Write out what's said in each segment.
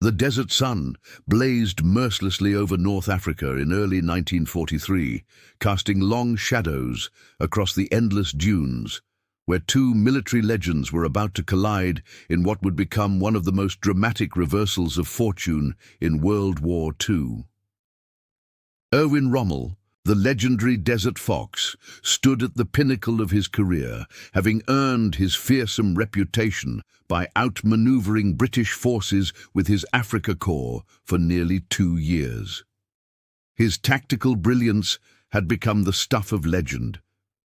The desert sun blazed mercilessly over North Africa in early 1943, casting long shadows across the endless dunes, where two military legends were about to collide in what would become one of the most dramatic reversals of fortune in World War II. Erwin Rommel, the legendary Desert Fox, stood at the pinnacle of his career, having earned his fearsome reputation by outmaneuvering British forces with his Afrika Korps for nearly 2 years. His tactical brilliance had become the stuff of legend.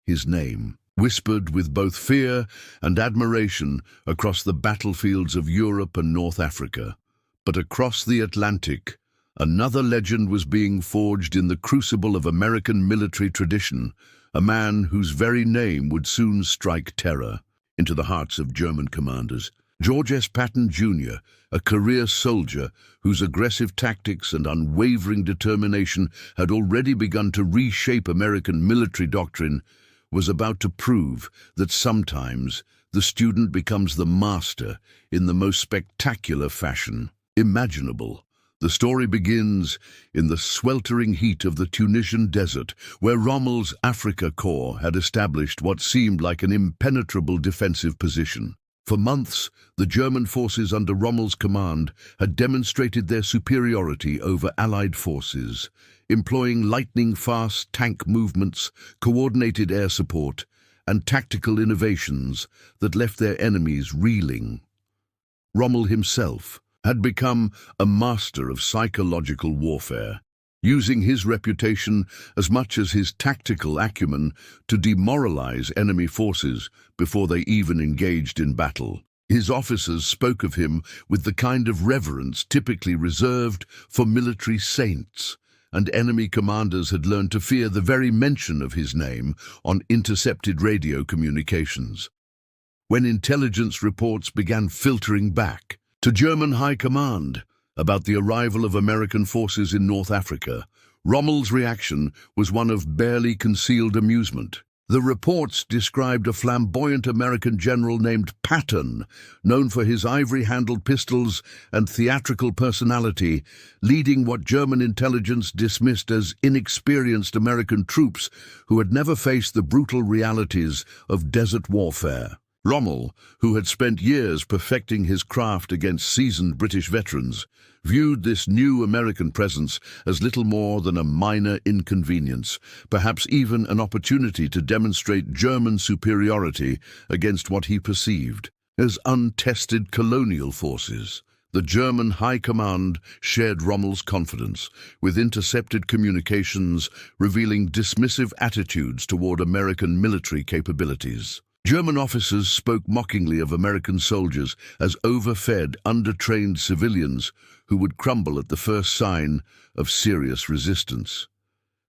His name, whispered with both fear and admiration across the battlefields of Europe and North Africa. But across the Atlantic, another legend was being forged in the crucible of American military tradition, a man whose very name would soon strike terror into the hearts of German commanders. George S. Patton, Jr., a career soldier whose aggressive tactics and unwavering determination had already begun to reshape American military doctrine, was about to prove that sometimes the student becomes the master in the most spectacular fashion imaginable. The story begins in the sweltering heat of the Tunisian desert, where Rommel's Afrika Korps had established what seemed like an impenetrable defensive position. For months, the German forces under Rommel's command had demonstrated their superiority over Allied forces, employing lightning-fast tank movements, coordinated air support, and tactical innovations that left their enemies reeling. Rommel himself had become a master of psychological warfare, using his reputation as much as his tactical acumen to demoralize enemy forces before they even engaged in battle. His officers spoke of him with the kind of reverence typically reserved for military saints, and enemy commanders had learned to fear the very mention of his name on intercepted radio communications. When intelligence reports began filtering back to German high command about the arrival of American forces in North Africa, Rommel's reaction was one of barely concealed amusement. The reports described a flamboyant American general named Patton, known for his ivory-handled pistols and theatrical personality, leading what German intelligence dismissed as inexperienced American troops who had never faced the brutal realities of desert warfare. Rommel, who had spent years perfecting his craft against seasoned British veterans, viewed this new American presence as little more than a minor inconvenience, perhaps even an opportunity to demonstrate German superiority against what he perceived as untested colonial forces. The German High Command shared Rommel's confidence, with intercepted communications revealing dismissive attitudes toward American military capabilities. German officers spoke mockingly of American soldiers as overfed, undertrained civilians who would crumble at the first sign of serious resistance.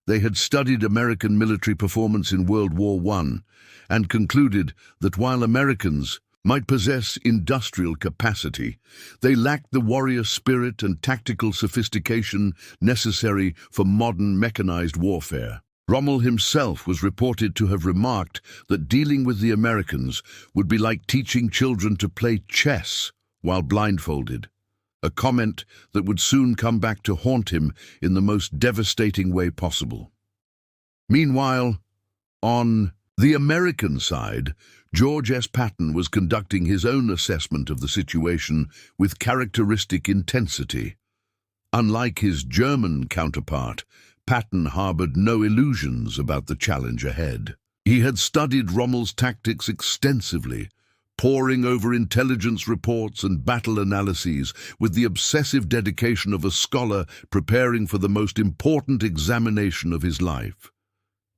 They had studied American military performance in World War I and concluded that while Americans might possess industrial capacity, they lacked the warrior spirit and tactical sophistication necessary for modern mechanized warfare. Rommel himself was reported to have remarked that dealing with the Americans would be like teaching children to play chess while blindfolded, a comment that would soon come back to haunt him in the most devastating way possible. Meanwhile, on the American side, George S. Patton was conducting his own assessment of the situation with characteristic intensity. Unlike his German counterpart, Patton harbored no illusions about the challenge ahead. He had studied Rommel's tactics extensively, poring over intelligence reports and battle analyses with the obsessive dedication of a scholar preparing for the most important examination of his life.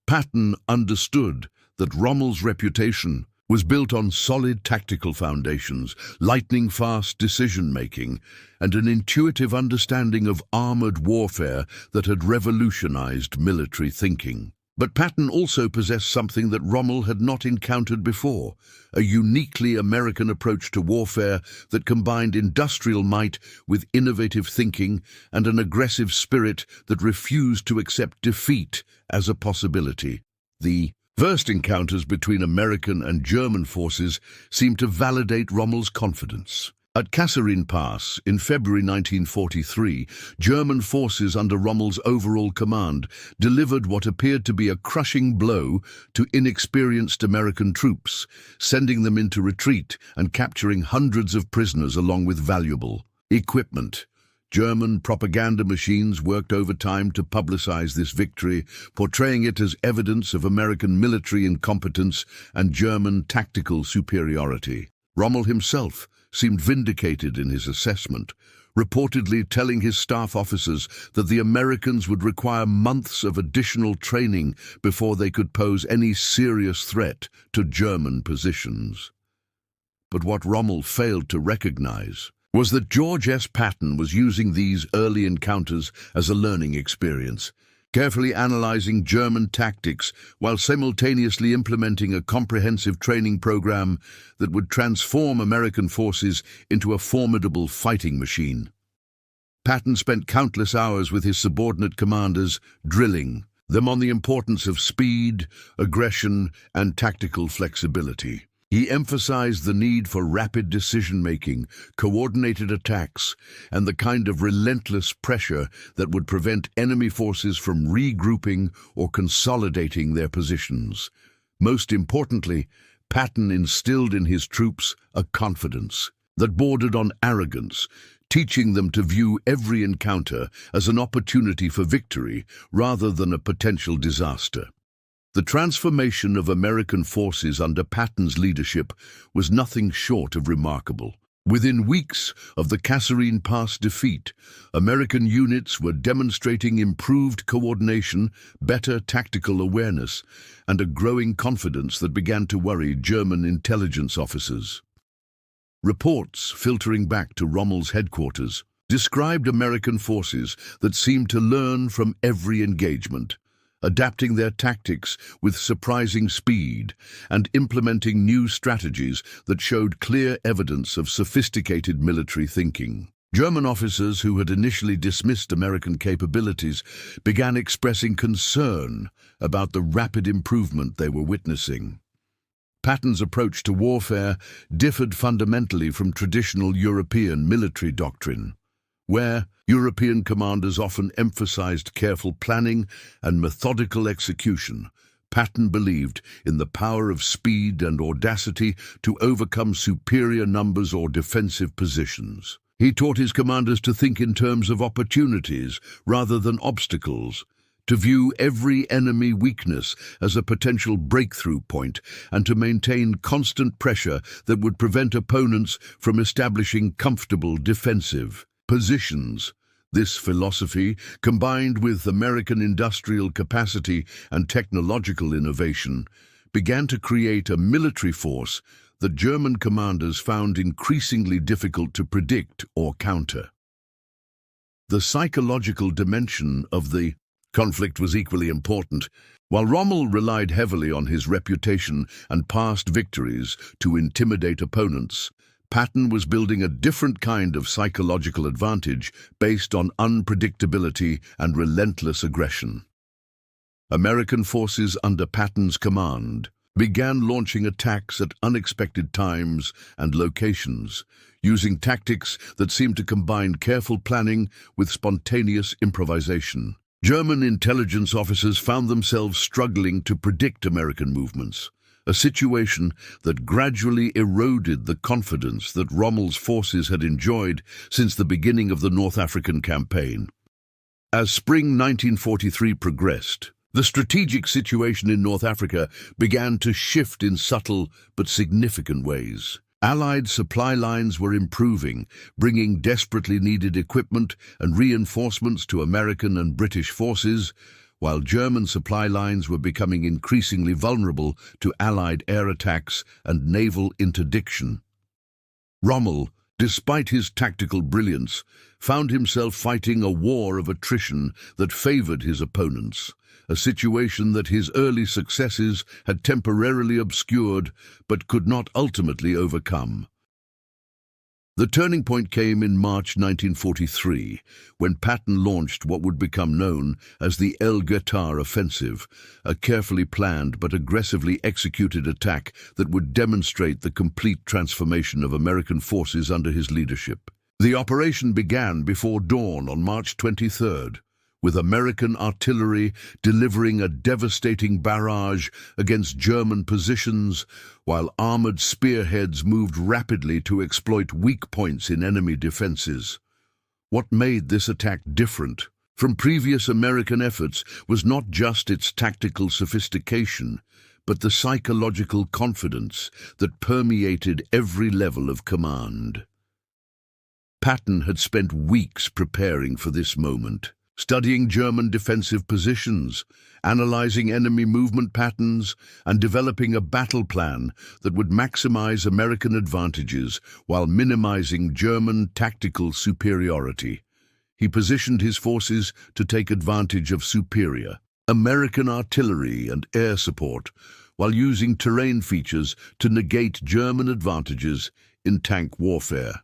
Patton understood that Rommel's reputation was built on solid tactical foundations, lightning-fast decision-making, and an intuitive understanding of armored warfare that had revolutionized military thinking. But Patton also possessed something that Rommel had not encountered before, a uniquely American approach to warfare that combined industrial might with innovative thinking and an aggressive spirit that refused to accept defeat as a possibility. The first encounters between American and German forces seemed to validate Rommel's confidence. At Kasserine Pass, in February 1943, German forces under Rommel's overall command delivered what appeared to be a crushing blow to inexperienced American troops, sending them into retreat and capturing hundreds of prisoners along with valuable equipment. German propaganda machines worked overtime to publicize this victory, portraying it as evidence of American military incompetence and German tactical superiority. Rommel himself seemed vindicated in his assessment, reportedly telling his staff officers that the Americans would require months of additional training before they could pose any serious threat to German positions. But what Rommel failed to recognize was that George S. Patton was using these early encounters as a learning experience, carefully analyzing German tactics while simultaneously implementing a comprehensive training program that would transform American forces into a formidable fighting machine. Patton spent countless hours with his subordinate commanders, drilling them on the importance of speed, aggression, and tactical flexibility. He emphasized the need for rapid decision-making, coordinated attacks, and the kind of relentless pressure that would prevent enemy forces from regrouping or consolidating their positions. Most importantly, Patton instilled in his troops a confidence that bordered on arrogance, teaching them to view every encounter as an opportunity for victory rather than a potential disaster. The transformation of American forces under Patton's leadership was nothing short of remarkable. Within weeks of the Kasserine Pass defeat, American units were demonstrating improved coordination, better tactical awareness, and a growing confidence that began to worry German intelligence officers. Reports filtering back to Rommel's headquarters described American forces that seemed to learn from every engagement, adapting their tactics with surprising speed and implementing new strategies that showed clear evidence of sophisticated military thinking. German officers who had initially dismissed American capabilities began expressing concern about the rapid improvement they were witnessing. Patton's approach to warfare differed fundamentally from traditional European military doctrine, where European commanders often emphasized careful planning and methodical execution. Patton believed in the power of speed and audacity to overcome superior numbers or defensive positions. He taught his commanders to think in terms of opportunities rather than obstacles, to view every enemy weakness as a potential breakthrough point, and to maintain constant pressure that would prevent opponents from establishing comfortable defensive positions. This philosophy, combined with American industrial capacity and technological innovation, began to create a military force that German commanders found increasingly difficult to predict or counter. The psychological dimension of the conflict was equally important. While Rommel relied heavily on his reputation and past victories to intimidate opponents, Patton was building a different kind of psychological advantage based on unpredictability and relentless aggression. American forces under Patton's command began launching attacks at unexpected times and locations, using tactics that seemed to combine careful planning with spontaneous improvisation. German intelligence officers found themselves struggling to predict American movements, a situation that gradually eroded the confidence that Rommel's forces had enjoyed since the beginning of the North African campaign. As spring 1943 progressed, the strategic situation in North Africa began to shift in subtle but significant ways. Allied supply lines were improving, bringing desperately needed equipment and reinforcements to American and British forces, while German supply lines were becoming increasingly vulnerable to Allied air attacks and naval interdiction. Rommel, despite his tactical brilliance, found himself fighting a war of attrition that favored his opponents, a situation that his early successes had temporarily obscured but could not ultimately overcome. The turning point came in March 1943, when Patton launched what would become known as the Guettar offensive, a carefully planned but aggressively executed attack that would demonstrate the complete transformation of American forces under his leadership. The operation began before dawn on March 23rd, with American artillery delivering a devastating barrage against German positions, while armored spearheads moved rapidly to exploit weak points in enemy defenses. What made this attack different from previous American efforts was not just its tactical sophistication, but the psychological confidence that permeated every level of command. Patton had spent weeks preparing for this moment, studying German defensive positions, analyzing enemy movement patterns, and developing a battle plan that would maximize American advantages while minimizing German tactical superiority. He positioned his forces to take advantage of superior American artillery and air support, while using terrain features to negate German advantages in tank warfare.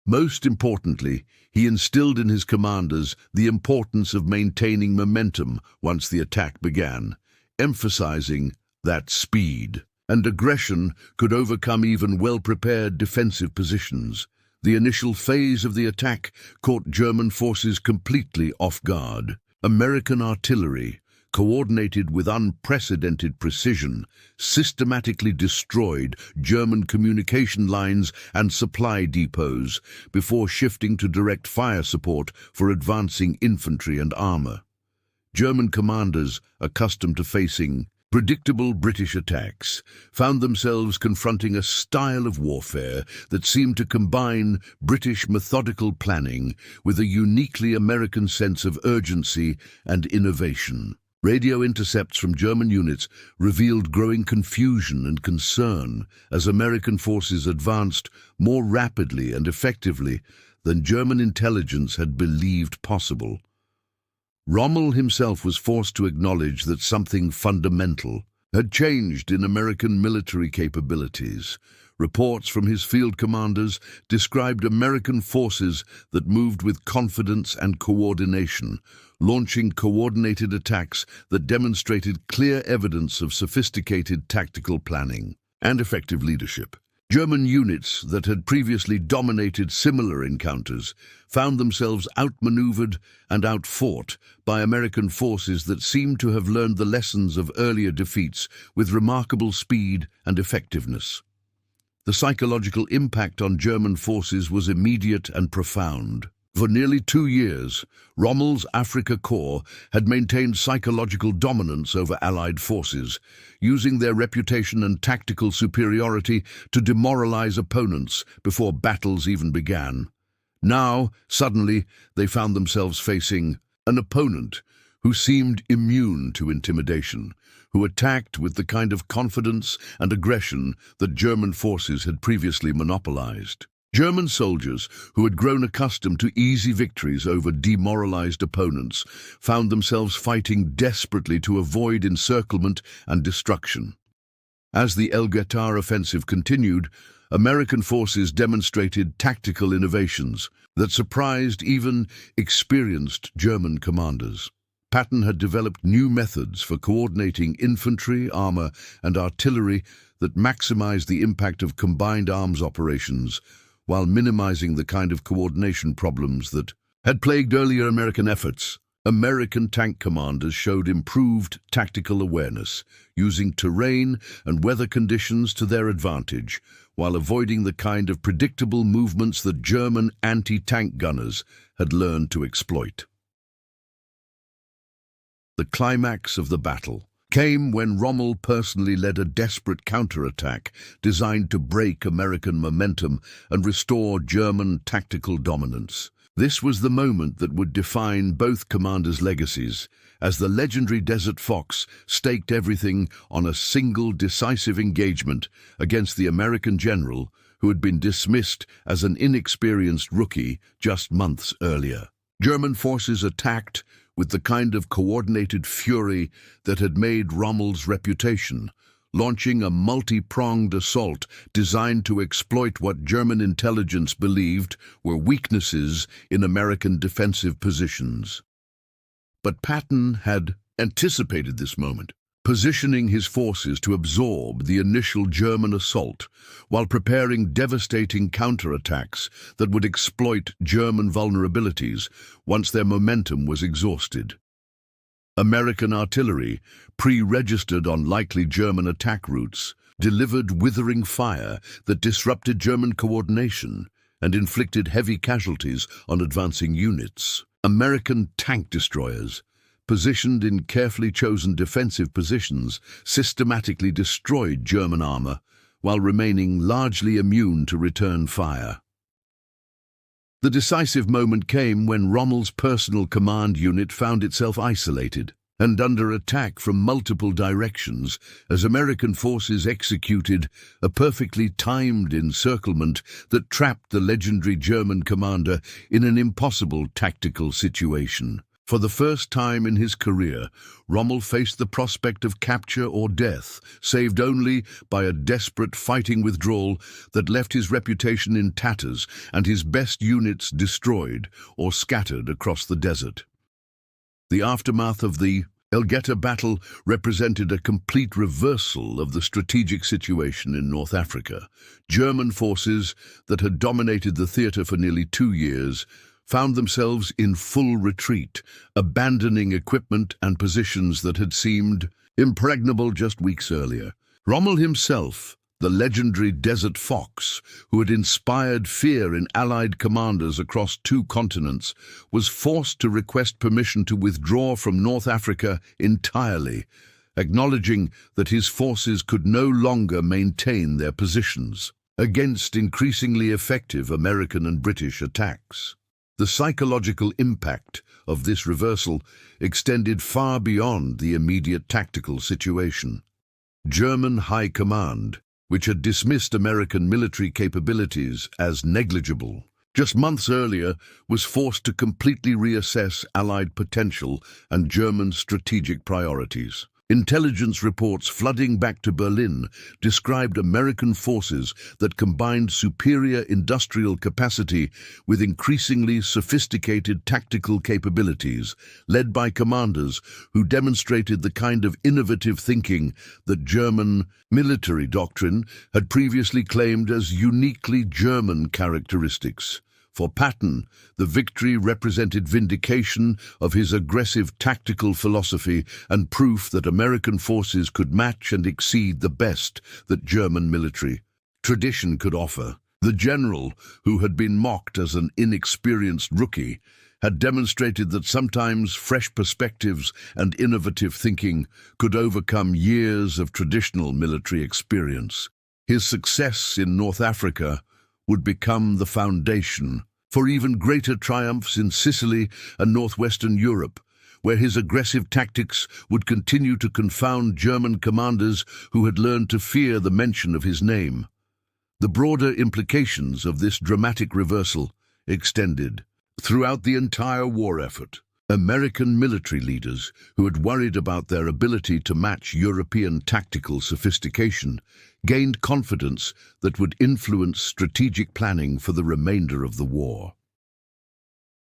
Most importantly, he instilled in his commanders the importance of maintaining momentum once the attack began, emphasizing that speed and aggression could overcome even well-prepared defensive positions. The initial phase of the attack caught German forces completely off guard. American artillery, coordinated with unprecedented precision, systematically destroyed German communication lines and supply depots before shifting to direct fire support for advancing infantry and armor. German commanders, accustomed to facing predictable British attacks, found themselves confronting a style of warfare that seemed to combine British methodical planning with a uniquely American sense of urgency and innovation. Radio intercepts from German units revealed growing confusion and concern as American forces advanced more rapidly and effectively than German intelligence had believed possible. Rommel himself was forced to acknowledge that something fundamental had changed in American military capabilities. Reports from his field commanders described American forces that moved with confidence and coordination, launching coordinated attacks that demonstrated clear evidence of sophisticated tactical planning and effective leadership. German units that had previously dominated similar encounters found themselves outmaneuvered and outfought by American forces that seemed to have learned the lessons of earlier defeats with remarkable speed and effectiveness. The psychological impact on German forces was immediate and profound. For nearly 2 years, Rommel's Afrika Korps had maintained psychological dominance over Allied forces, using their reputation and tactical superiority to demoralize opponents before battles even began. Now, suddenly, they found themselves facing an opponent who seemed immune to intimidation, who attacked with the kind of confidence and aggression that German forces had previously monopolized. German soldiers, who had grown accustomed to easy victories over demoralized opponents, found themselves fighting desperately to avoid encirclement and destruction. As the Guettar offensive continued, American forces demonstrated tactical innovations that surprised even experienced German commanders. Patton had developed new methods for coordinating infantry, armor, and artillery that maximized the impact of combined arms operations, while minimizing the kind of coordination problems that had plagued earlier American efforts. American tank commanders showed improved tactical awareness, using terrain and weather conditions to their advantage, while avoiding the kind of predictable movements that German anti-tank gunners had learned to exploit. The climax of the battle came when Rommel personally led a desperate counterattack designed to break American momentum and restore German tactical dominance. This was the moment that would define both commanders' legacies, as the legendary Desert Fox staked everything on a single decisive engagement against the American general who had been dismissed as an inexperienced rookie just months earlier. German forces attacked with the kind of coordinated fury that had made Rommel's reputation, launching a multi-pronged assault designed to exploit what German intelligence believed were weaknesses in American defensive positions. But Patton had anticipated this moment, positioning his forces to absorb the initial German assault while preparing devastating counterattacks that would exploit German vulnerabilities once their momentum was exhausted. American artillery, pre-registered on likely German attack routes, delivered withering fire that disrupted German coordination and inflicted heavy casualties on advancing units. American tank destroyers, positioned in carefully chosen defensive positions, systematically destroyed German armor while remaining largely immune to return fire. The decisive moment came when Rommel's personal command unit found itself isolated and under attack from multiple directions as American forces executed a perfectly timed encirclement that trapped the legendary German commander in an impossible tactical situation. For the first time in his career, Rommel faced the prospect of capture or death, saved only by a desperate fighting withdrawal that left his reputation in tatters and his best units destroyed or scattered across the desert. The aftermath of the Guettar battle represented a complete reversal of the strategic situation in North Africa. German forces that had dominated the theater for nearly 2 years found themselves in full retreat, abandoning equipment and positions that had seemed impregnable just weeks earlier. Rommel himself, the legendary Desert Fox, who had inspired fear in Allied commanders across 2 continents, was forced to request permission to withdraw from North Africa entirely, acknowledging that his forces could no longer maintain their positions against increasingly effective American and British attacks. The psychological impact of this reversal extended far beyond the immediate tactical situation. German High Command, which had dismissed American military capabilities as negligible just months earlier, was forced to completely reassess Allied potential and German strategic priorities. Intelligence reports flooding back to Berlin described American forces that combined superior industrial capacity with increasingly sophisticated tactical capabilities, led by commanders who demonstrated the kind of innovative thinking that German military doctrine had previously claimed as uniquely German characteristics. For Patton, the victory represented vindication of his aggressive tactical philosophy and proof that American forces could match and exceed the best that German military tradition could offer. The general, who had been mocked as an inexperienced rookie, had demonstrated that sometimes fresh perspectives and innovative thinking could overcome years of traditional military experience. His success in North Africa would become the foundation for even greater triumphs in Sicily and northwestern Europe, where his aggressive tactics would continue to confound German commanders who had learned to fear the mention of his name. The broader implications of this dramatic reversal extended throughout the entire war effort. American military leaders, who had worried about their ability to match European tactical sophistication, gained confidence that would influence strategic planning for the remainder of the war.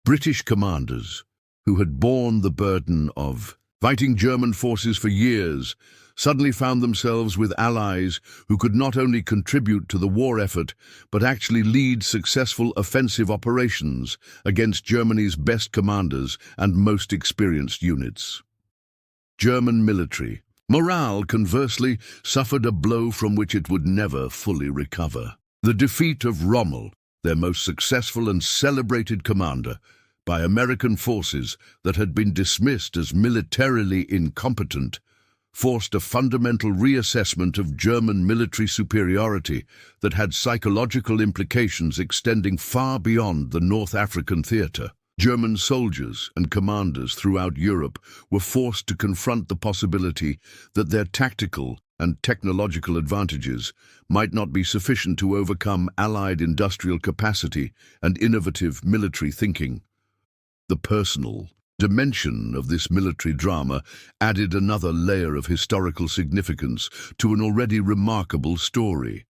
British commanders, who had borne the burden of fighting German forces for years, suddenly found themselves with allies who could not only contribute to the war effort, but actually lead successful offensive operations against Germany's best commanders and most experienced units. German military morale, conversely, suffered a blow from which it would never fully recover. The defeat of Rommel, their most successful and celebrated commander, by American forces that had been dismissed as militarily incompetent, forced a fundamental reassessment of German military superiority that had psychological implications extending far beyond the North African theater. German soldiers and commanders throughout Europe were forced to confront the possibility that their tactical and technological advantages might not be sufficient to overcome Allied industrial capacity and innovative military thinking. The personal Dimension of this military drama added another layer of historical significance to an already remarkable story.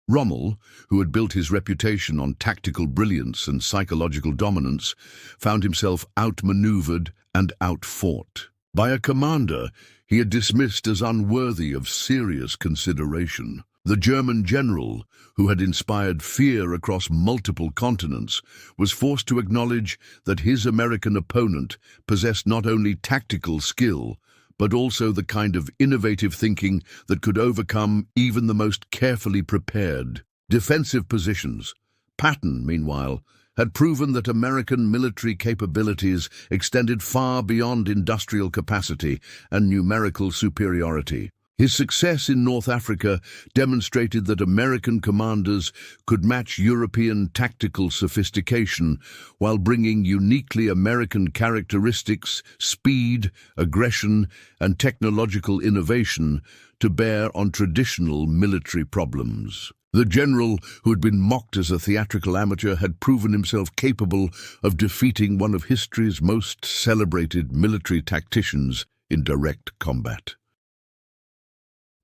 Rommel, who had built his reputation on tactical brilliance and psychological dominance, found himself outmaneuvered and outfought by a commander he had dismissed as unworthy of serious consideration. The German general, who had inspired fear across multiple continents, was forced to acknowledge that his American opponent possessed not only tactical skill, but also the kind of innovative thinking that could overcome even the most carefully prepared defensive positions. Patton, meanwhile, had proven that American military capabilities extended far beyond industrial capacity and numerical superiority. His success in North Africa demonstrated that American commanders could match European tactical sophistication while bringing uniquely American characteristics, speed, aggression, and technological innovation to bear on traditional military problems. The general, who had been mocked as a theatrical amateur, had proven himself capable of defeating one of history's most celebrated military tacticians in direct combat.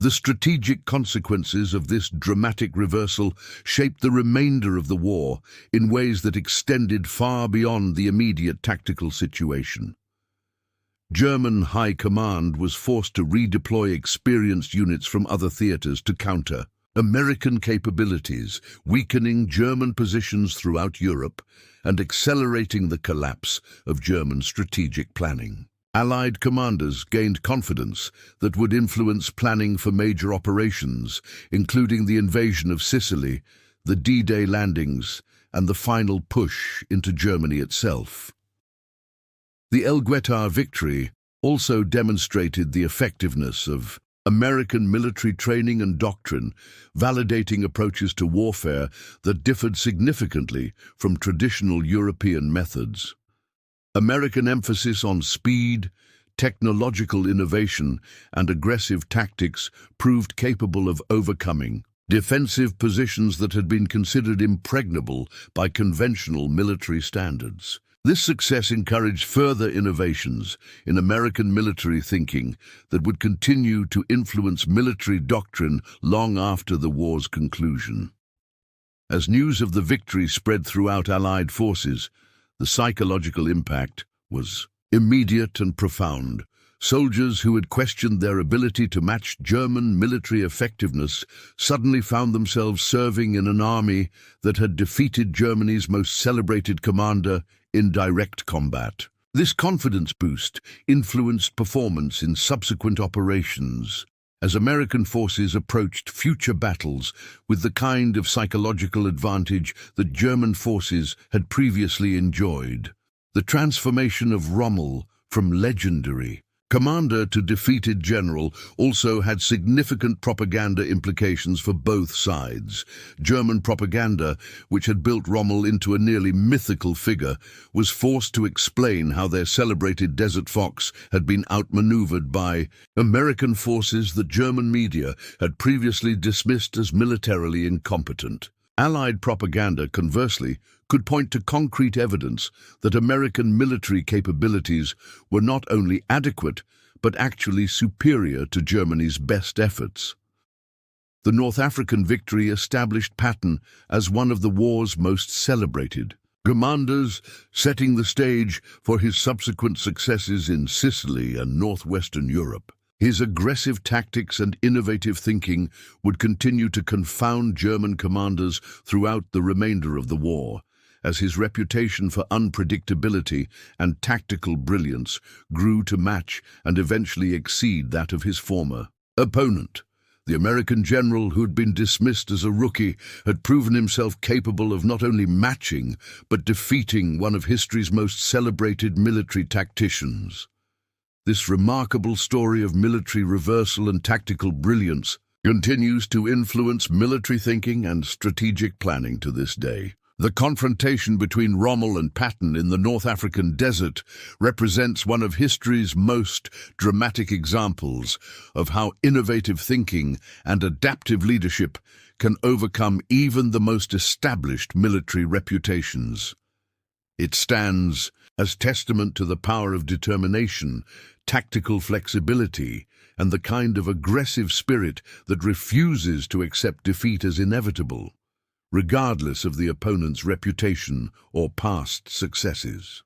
The strategic consequences of this dramatic reversal shaped the remainder of the war in ways that extended far beyond the immediate tactical situation. German high command was forced to redeploy experienced units from other theaters to counter American capabilities, weakening German positions throughout Europe and accelerating the collapse of German strategic planning. Allied commanders gained confidence that would influence planning for major operations, including the invasion of Sicily, the D-Day landings, and the final push into Germany itself. The Guettar victory also demonstrated the effectiveness of American military training and doctrine, validating approaches to warfare that differed significantly from traditional European methods. American emphasis on speed, technological innovation, and aggressive tactics proved capable of overcoming defensive positions that had been considered impregnable by conventional military standards. This success encouraged further innovations in American military thinking that would continue to influence military doctrine long after the war's conclusion. As news of the victory spread throughout Allied forces, the psychological impact was immediate and profound. Soldiers who had questioned their ability to match German military effectiveness suddenly found themselves serving in an army that had defeated Germany's most celebrated commander in direct combat. This confidence boost influenced performance in subsequent operations, as American forces approached future battles with the kind of psychological advantage that German forces had previously enjoyed. The transformation of Rommel from legendary commander to defeated general also had significant propaganda implications for both sides. German propaganda, which had built Rommel into a nearly mythical figure, was forced to explain how their celebrated Desert Fox had been outmaneuvered by American forces that German media had previously dismissed as militarily incompetent. Allied propaganda, conversely, could point to concrete evidence that American military capabilities were not only adequate, but actually superior to Germany's best efforts. The North African victory established Patton as one of the war's most celebrated commanders, setting the stage for his subsequent successes in Sicily and northwestern Europe. His aggressive tactics and innovative thinking would continue to confound German commanders throughout the remainder of the war, as his reputation for unpredictability and tactical brilliance grew to match and eventually exceed that of his former opponent. The American general, who had been dismissed as a rookie, had proven himself capable of not only matching, but defeating one of history's most celebrated military tacticians. This remarkable story of military reversal and tactical brilliance continues to influence military thinking and strategic planning to this day. The confrontation between Rommel and Patton in the North African desert represents one of history's most dramatic examples of how innovative thinking and adaptive leadership can overcome even the most established military reputations. It stands as testament to the power of determination, tactical flexibility, and the kind of aggressive spirit that refuses to accept defeat as inevitable, regardless of the opponent's reputation or past successes.